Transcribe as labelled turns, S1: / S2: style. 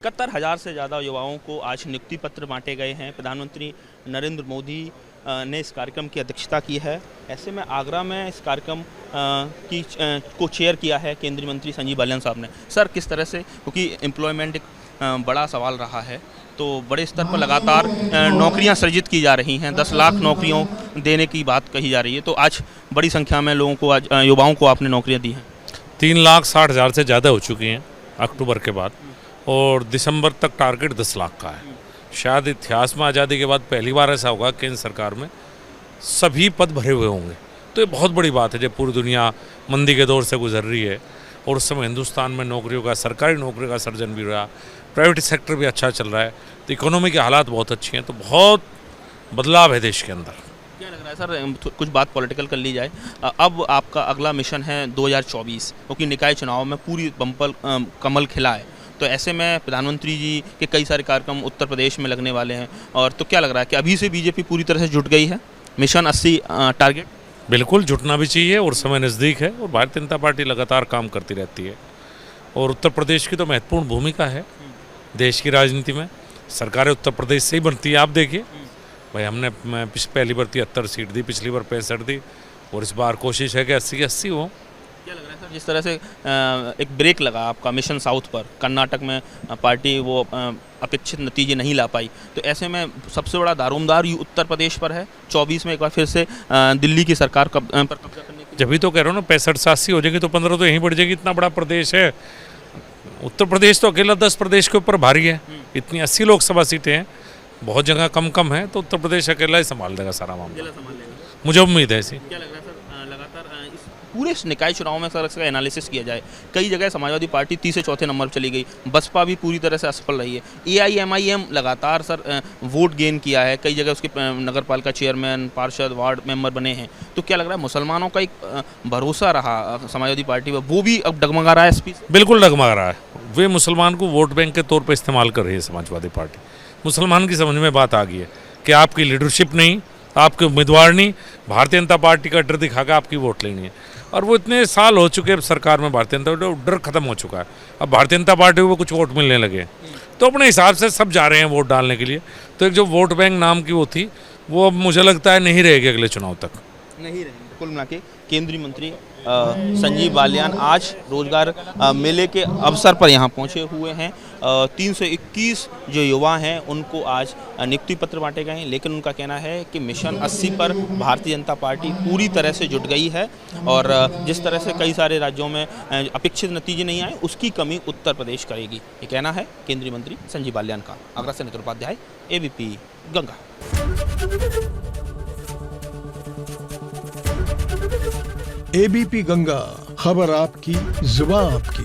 S1: 71,000 से ज़्यादा युवाओं को आज नियुक्ति पत्र बांटे गए हैं। प्रधानमंत्री नरेंद्र मोदी ने इस कार्यक्रम की अध्यक्षता की है। ऐसे में आगरा में इस कार्यक्रम को चेयर किया है केंद्रीय मंत्री संजीव बालियान साहब ने। सर, किस तरह से, क्योंकि एम्प्लॉयमेंट एक बड़ा सवाल रहा है, तो बड़े स्तर पर लगातार नौकरियां सृजित की जा रही हैं, 10 लाख नौकरियों देने की बात कही जा रही है, तो आज बड़ी संख्या में लोगों को, आज युवाओं को आपने नौकरियाँ दी हैं।
S2: 3,60,000 से ज़्यादा हो चुकी हैं अक्टूबर के बाद, और दिसंबर तक टारगेट 10 लाख का है। शायद इतिहास में आज़ादी के बाद पहली बार ऐसा होगा केंद्र सरकार में सभी पद भरे हुए होंगे। तो ये बहुत बड़ी बात है जब पूरी दुनिया मंदी के दौर से गुजर रही है, और उस समय हिंदुस्तान में नौकरियों का, सरकारी नौकरियों का सर्जन भी रहा, प्राइवेट सेक्टर भी अच्छा चल रहा है, तो इकोनॉमी के हालात बहुत अच्छे हैं, तो बहुत बदलाव है देश के अंदर।
S1: क्या लग रहा है सर, कुछ बात पॉलिटिकल कर ली जाए, अब आपका अगला मिशन है 2024, क्योंकि निकाय चुनाव में पूरी बम्पर कमल खिला है, तो ऐसे में प्रधानमंत्री जी के कई सारे कार्यक्रम उत्तर प्रदेश में लगने वाले हैं, और तो क्या लग रहा है कि अभी से बीजेपी पूरी तरह से जुट गई है मिशन 80 टारगेट?
S2: बिल्कुल जुटना भी चाहिए, और समय नज़दीक है, और भारतीय जनता पार्टी लगातार काम करती रहती है, और उत्तर प्रदेश की तो महत्वपूर्ण भूमिका है देश की राजनीति में। सरकारें उत्तर प्रदेश से ही बनती है। आप देखिए भाई, हमने पहली बार 73 सीट दी, पिछली बार 65 दी, और इस बार कोशिश है कि 80 की 80 हो।
S1: क्या लग रहा है सर, जिस तरह से एक ब्रेक लगा आपका मिशन साउथ पर, कर्नाटक में पार्टी वो अपेक्षित नतीजे नहीं ला पाई, तो ऐसे में सबसे बड़ा दारोमदार उत्तर प्रदेश पर है। 24 में एक बार फिर से दिल्ली की सरकार पर कब्जा करने की,
S2: जब भी तो कह रहा हूँ ना, 65 से 80 हो जाएगी तो 15 तो यहीं बढ़ जाएगी। इतना बड़ा प्रदेश है उत्तर प्रदेश, तो अकेला 10 प्रदेश के ऊपर भारी है। इतनी 80 लोकसभा सीटें हैं, बहुत जगह कम है, तो उत्तर प्रदेश अकेला ही संभाल देगा सारा मामला, मुझे उम्मीद है ऐसी।
S1: क्या लग रहा है सर, लगातार इस पूरे निकाय चुनाव में सर इसका एनालिसिस किया जाए, कई जगह समाजवादी पार्टी तीसरे चौथे नंबर पर चली गई, बसपा भी पूरी तरह से असफल रही है, AIMIM लगातार सर वोट गेन किया है, कई जगह उसके नगर पालिका चेयरमैन, पार्षद, वार्ड मेंबर बने हैं, तो क्या लग रहा है मुसलमानों का एक भरोसा रहा समाजवादी पार्टी पर, वो भी अब डगमगा रहा है SP से?
S2: बिल्कुल डगमगा रहा है। वे मुसलमान को वोट बैंक के तौर पर इस्तेमाल कर रही है समाजवादी पार्टी। मुसलमान की समझ में बात आ गई है कि आपकी लीडरशिप नहीं, आपके उम्मीदवार नहीं, भारतीय जनता पार्टी का डर दिखाकर आपकी वोट लेनी है। और वो इतने साल हो चुके हैं सरकार में, भारतीय जनता पार्टी डर खत्म हो चुका है। अब भारतीय जनता पार्टी को कुछ वोट मिलने लगे, तो अपने हिसाब से सब जा रहे हैं वोट डालने के लिए। तो एक जो वोट बैंक नाम की वो थी, वो अब मुझे लगता है नहीं रहेगी अगले चुनाव तक,
S1: नहीं रहेंगे। कुल मिला के केंद्रीय मंत्री संजीव बालियान आज रोजगार मेले के अवसर पर यहाँ पहुँचे हुए हैं। 321 जो युवा हैं उनको आज नियुक्ति पत्र बांटे गए हैं, लेकिन उनका कहना है कि मिशन 80 पर भारतीय जनता पार्टी पूरी तरह से जुट गई है, और जिस तरह से कई सारे राज्यों में अपेक्षित नतीजे नहीं आए, उसकी कमी उत्तर प्रदेश करेगी। ये कहना है केंद्रीय मंत्री संजीव बालियान का। आगरा से नितिन उपाध्याय, ABP गंगा।
S3: ABP गंगा, खबर आपकी, जुबान आपकी।